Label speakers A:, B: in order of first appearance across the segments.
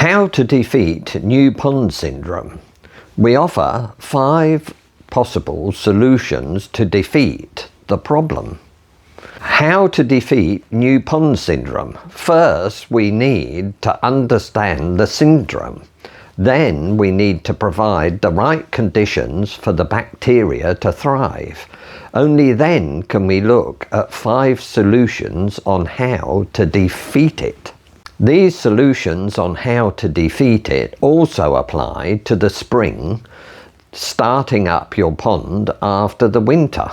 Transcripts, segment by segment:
A: How to defeat new pond syndrome. We offer 5 possible solutions to defeat the problem. How to defeat new pond syndrome. First, we need to understand the syndrome. Then we need to provide the right conditions for the bacteria to thrive. Only then can we look at 5 solutions on how to defeat it. These solutions on how to defeat it also apply to the spring, starting up your pond after the winter.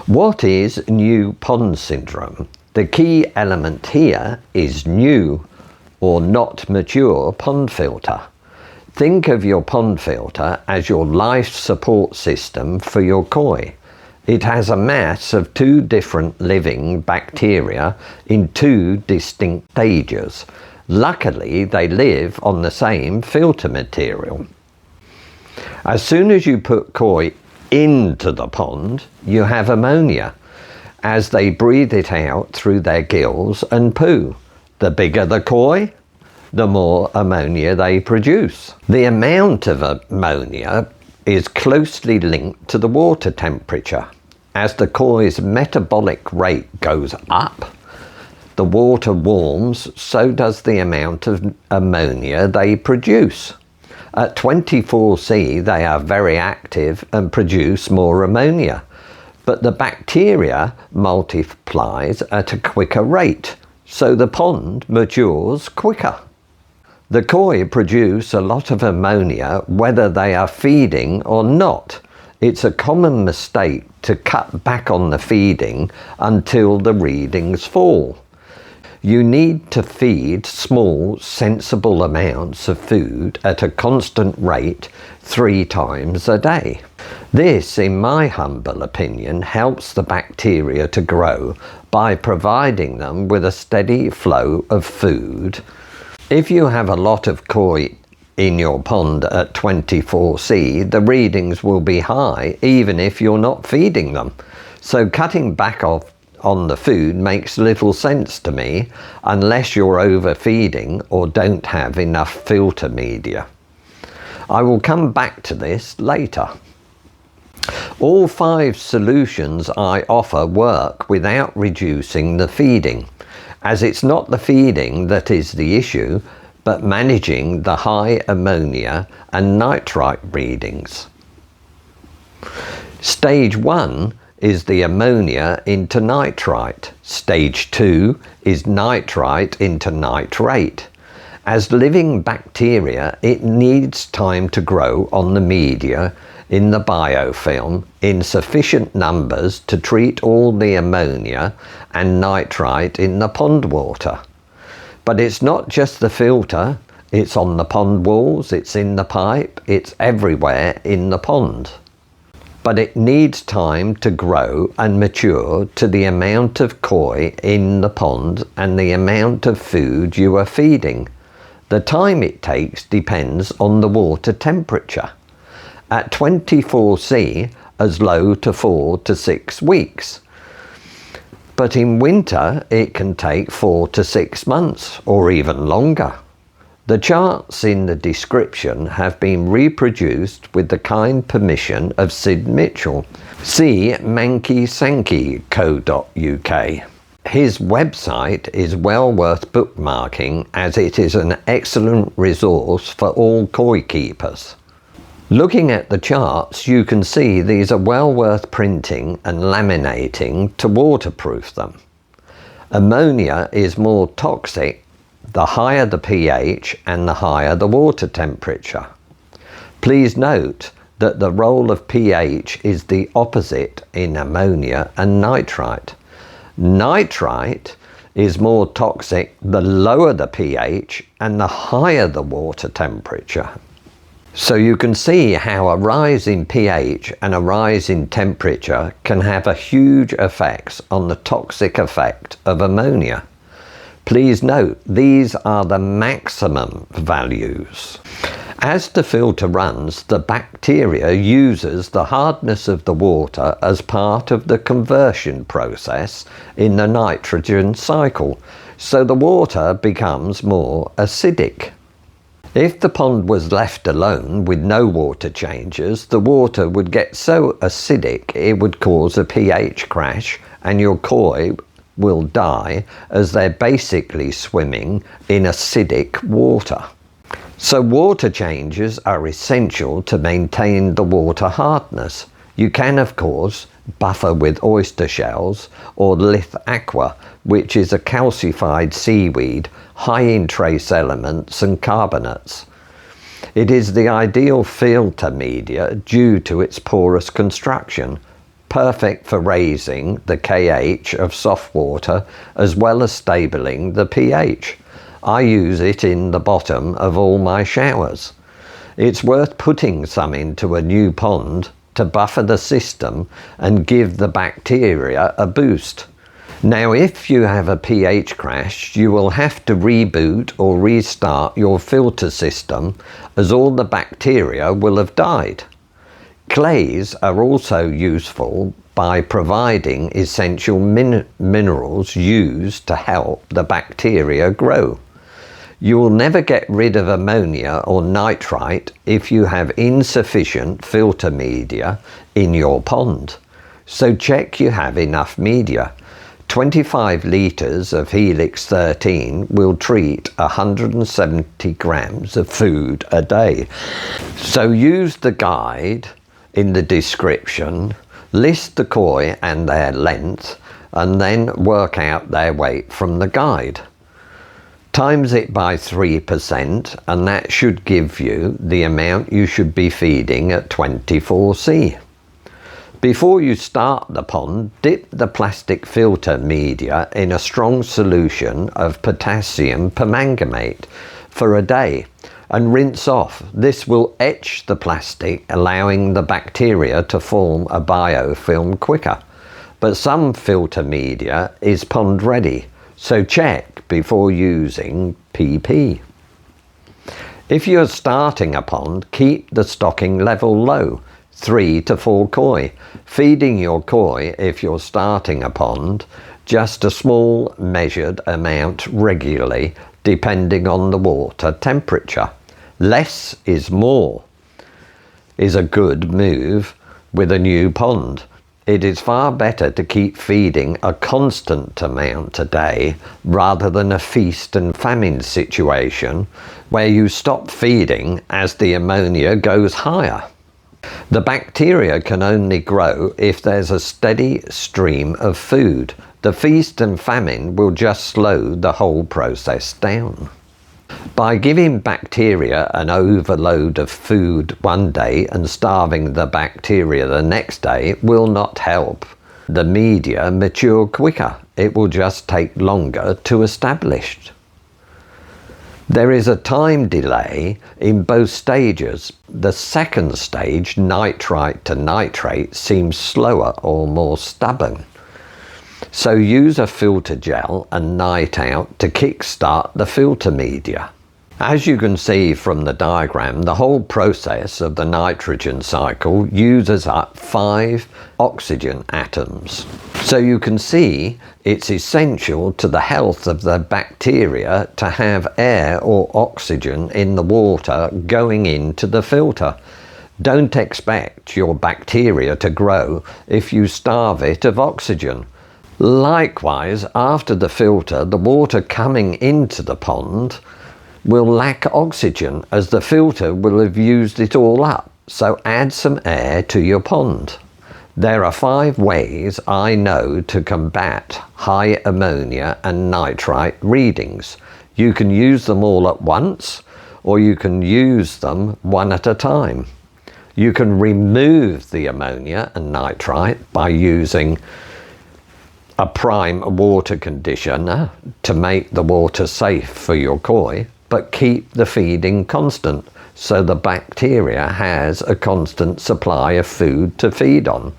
A: What is new pond syndrome? The key element here is new or not mature pond filter. Think of your pond filter as your life support system for your koi. It has a mass of 2 different living bacteria in 2 distinct stages. Luckily, they live on the same filter material. As soon as you put koi into the pond, you have ammonia, as they breathe it out through their gills and poo. The bigger the koi, the more ammonia they produce. The amount of ammonia is closely linked to the water temperature. As the koi's metabolic rate goes up, the water warms, so does the amount of ammonia they produce. At 24°C, they are very active and produce more ammonia, but the bacteria multiplies at a quicker rate, so the pond matures quicker. The koi produce a lot of ammonia whether they are feeding or not. It's a common mistake to cut back on the feeding until the readings fall. You need to feed small, sensible amounts of food at a constant rate 3 times a day. This, in my humble opinion, helps the bacteria to grow by providing them with a steady flow of food. If you have a lot of koi in your pond at 24°C, the readings will be high even if you're not feeding them. So cutting back on the food makes little sense to me unless you're overfeeding or don't have enough filter media. I will come back to this later. All 5 solutions I offer work without reducing the feeding, as it's not the feeding that is the issue, but managing the high ammonia and nitrite readings. Stage 1 is the ammonia into nitrite. Stage 2 is nitrite into nitrate. As living bacteria, it needs time to grow on the media in the biofilm in sufficient numbers to treat all the ammonia and nitrite in the pond water. But it's not just the filter, it's on the pond walls, it's in the pipe, it's everywhere in the pond. But it needs time to grow and mature to the amount of koi in the pond and the amount of food you are feeding. The time it takes depends on the water temperature. At 24°C, as low to 4 to 6 weeks. But in winter, it can take 4 to 6 months, or even longer. The charts in the description have been reproduced with the kind permission of Sid Mitchell. See mankysanky.co.uk. His website is well worth bookmarking, as it is an excellent resource for all koi keepers. Looking at the charts, you can see these are well worth printing and laminating to waterproof them. Ammonia is more toxic the higher the pH and the higher the water temperature. Please note that the role of pH is the opposite in ammonia and nitrite. Nitrite is more toxic the lower the pH and the higher the water temperature. So you can see how a rise in pH and a rise in temperature can have a huge effects on the toxic effect of ammonia. Please note, these are the maximum values. As the filter runs, the bacteria uses the hardness of the water as part of the conversion process in the nitrogen cycle, so the water becomes more acidic. If the pond was left alone with no water changes, the water would get so acidic it would cause a pH crash and your koi will die, as they're basically swimming in acidic water. So water changes are essential to maintain the water hardness. You can, of course, buffer with oyster shells or Lithaqua, which is a calcified seaweed high in trace elements and carbonates. It is the ideal filter media due to its porous construction, perfect for raising the KH of soft water as well as stabling the pH. I use it in the bottom of all my showers. It's worth putting some into a new pond to buffer the system and give the bacteria a boost. Now, if you have a pH crash, you will have to reboot or restart your filter system, as all the bacteria will have died. Clays are also useful by providing essential minerals used to help the bacteria grow. You will never get rid of ammonia or nitrite if you have insufficient filter media in your pond. So check you have enough media. 25 litres of Helix 13 will treat 170 grams of food a day. So use the guide in the description, list the koi and their length, and then work out their weight from the guide. Times it by 3% and that should give you the amount you should be feeding at 24C. Before you start the pond, dip the plastic filter media in a strong solution of potassium permanganate for a day and rinse off. This will etch the plastic, allowing the bacteria to form a biofilm quicker. But some filter media is pond ready, so check before using PP. If you're starting a pond, keep the stocking level low, 3 to 4 koi. Feeding your koi, if you're starting a pond, just a small measured amount regularly, depending on the water temperature. Less is more is a good move with a new pond. It is far better to keep feeding a constant amount a day rather than a feast and famine situation where you stop feeding as the ammonia goes higher. The bacteria can only grow if there's a steady stream of food. The feast and famine will just slow the whole process down. By giving bacteria an overload of food one day and starving the bacteria the next day will not help the media mature quicker. It will just take longer to establish. There is a time delay in both stages. The second stage, nitrite to nitrate, seems slower or more stubborn. So use a filter gel and NITE-OUT to kickstart the filter media. As you can see from the diagram, the whole process of the nitrogen cycle uses up 5 oxygen atoms. So you can see it's essential to the health of the bacteria to have air or oxygen in the water going into the filter. Don't expect your bacteria to grow if you starve it of oxygen. Likewise, after the filter, the water coming into the pond will lack oxygen as the filter will have used it all up, so add some air to your pond. There are 5 ways I know to combat high ammonia and nitrite readings. You can use them all at once, or you can use them one at a time. You can remove the ammonia and nitrite by using a prime water conditioner to make the water safe for your koi, but keep the feeding constant so the bacteria has a constant supply of food to feed on.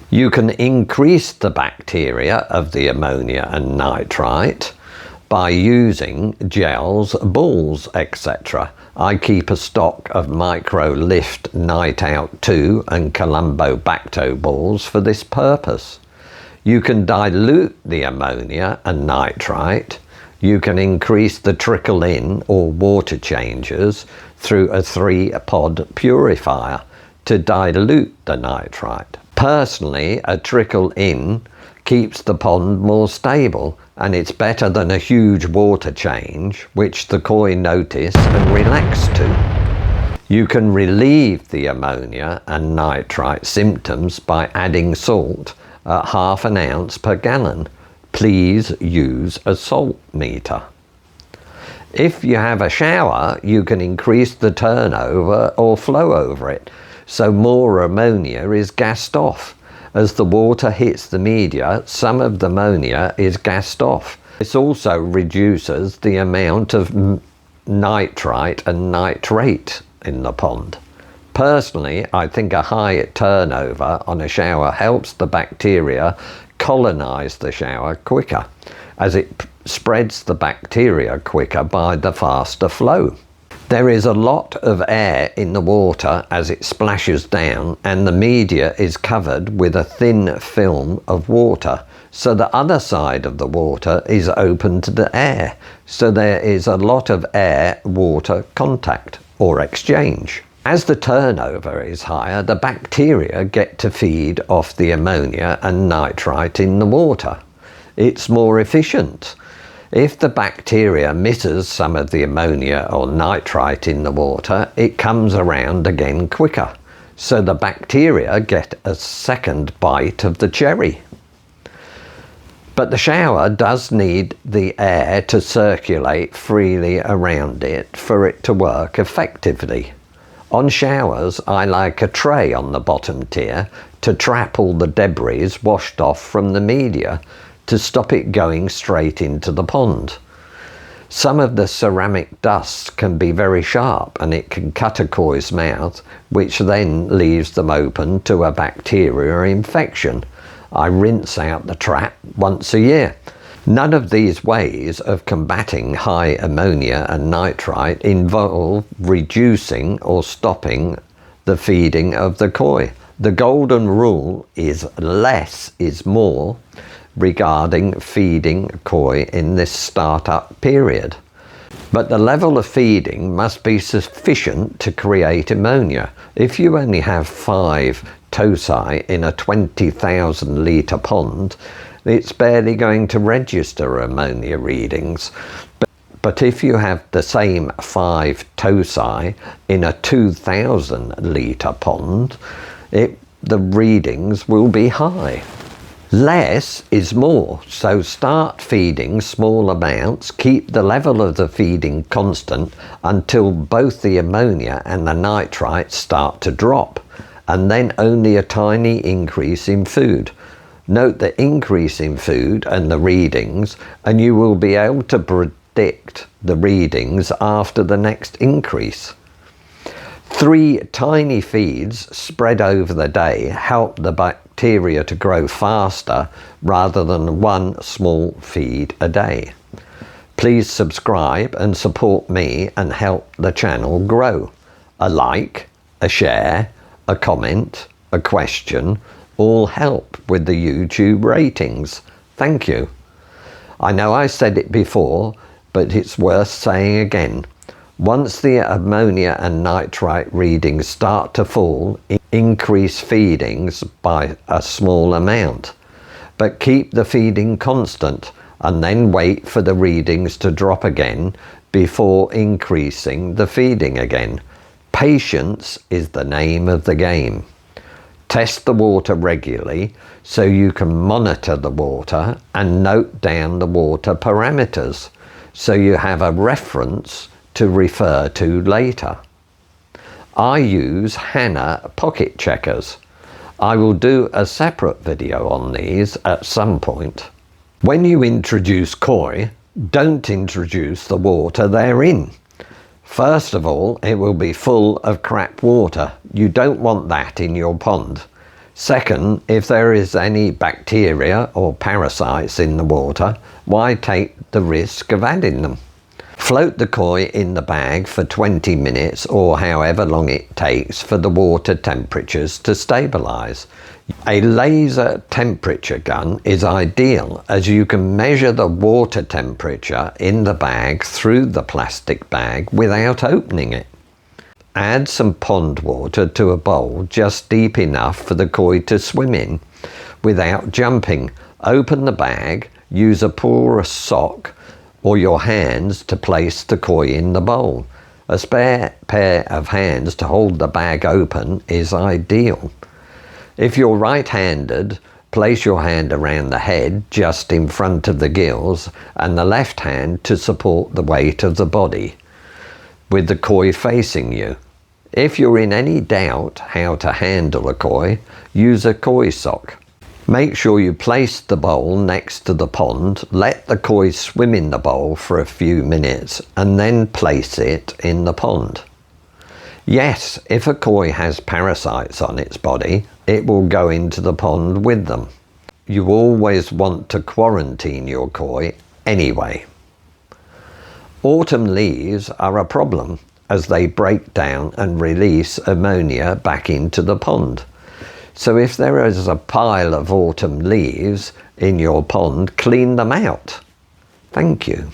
A: You can increase the bacteria of the ammonia and nitrite by using gels, balls, etc. I keep a stock of MICROBE-LIFT NITE-OUT II and Colombo Bacto Balls for this purpose. You can dilute the ammonia and nitrite. You can increase the trickle in or water changes through a 3-pod purifier to dilute the nitrite. Personally, a trickle in keeps the pond more stable, and it's better than a huge water change which the koi notice and relax to. You can relieve the ammonia and nitrite symptoms by adding salt at ½ an ounce per gallon. Please use a salt meter. If you have a shower, you can increase the turnover or flow over it, so more ammonia is gassed off. As the water hits the media, some of the ammonia is gassed off. This also reduces the amount of nitrite and nitrate in the pond. Personally, I think a high turnover on a shower helps the bacteria colonize the shower quicker, as it spreads the bacteria quicker by the faster flow. There is a lot of air in the water as it splashes down, and the media is covered with a thin film of water, so the other side of the water is open to the air, so there is a lot of air-water contact or exchange. As the turnover is higher, the bacteria get to feed off the ammonia and nitrite in the water. It's more efficient. If the bacteria misses some of the ammonia or nitrite in the water, it comes around again quicker, so the bacteria get a second bite of the cherry. But the shower does need the air to circulate freely around it for it to work effectively. On showers, I like a tray on the bottom tier to trap all the debris washed off from the media, to stop it going straight into the pond. Some of the ceramic dust can be very sharp, and it can cut a koi's mouth, which then leaves them open to a bacteria infection. I rinse out the trap once a year. None of these ways of combating high ammonia and nitrite involve reducing or stopping the feeding of the koi. The golden rule is less is more regarding feeding koi in this startup period. But the level of feeding must be sufficient to create ammonia. If you only have 5 tocci in a 20,000 litre pond, it's barely going to register ammonia readings. But if you have the same 5 tocci in a 2,000 litre pond, the readings will be high. Less is more, so start feeding small amounts, keep the level of the feeding constant until both the ammonia and the nitrite start to drop, and then only a tiny increase in food. Note the increase in food and the readings, and you will be able to predict the readings after the next increase. 3 tiny feeds spread over the day help the bacteria to grow faster rather than 1 small feed a day. Please subscribe and support me and help the channel grow. A like, a share, a comment, a question all help with the YouTube ratings. Thank you. I know I said it before, but it's worth saying again. Once the ammonia and nitrite readings start to fall, increase feedings by a small amount, but keep the feeding constant and then wait for the readings to drop again before increasing the feeding again. Patience is the name of the game. Test the water regularly so you can monitor the water and note down the water parameters so you have a reference to refer to later. I use Hannah pocket checkers. I will do a separate video on these at some point. When you introduce koi, don't introduce the water they're in. First of all, it will be full of crap water. You don't want that in your pond. Second, if there is any bacteria or parasites in the water, why take the risk of adding them? Float the koi in the bag for 20 minutes or however long it takes for the water temperatures to stabilise. A laser temperature gun is ideal as you can measure the water temperature in the bag through the plastic bag without opening it. Add some pond water to a bowl just deep enough for the koi to swim in without jumping. Open the bag, use a porous sock or your hands to place the koi in the bowl. A spare pair of hands to hold the bag open is ideal. If you're right-handed, place your hand around the head just in front of the gills and the left hand to support the weight of the body, with the koi facing you. If you're in any doubt how to handle a koi, use a koi sock. Make sure you place the bowl next to the pond, let the koi swim in the bowl for a few minutes and then place it in the pond. Yes, if a koi has parasites on its body, it will go into the pond with them. You always want to quarantine your koi anyway. Autumn leaves are a problem as they break down and release ammonia back into the pond. So if there is a pile of autumn leaves in your pond, clean them out. Thank you.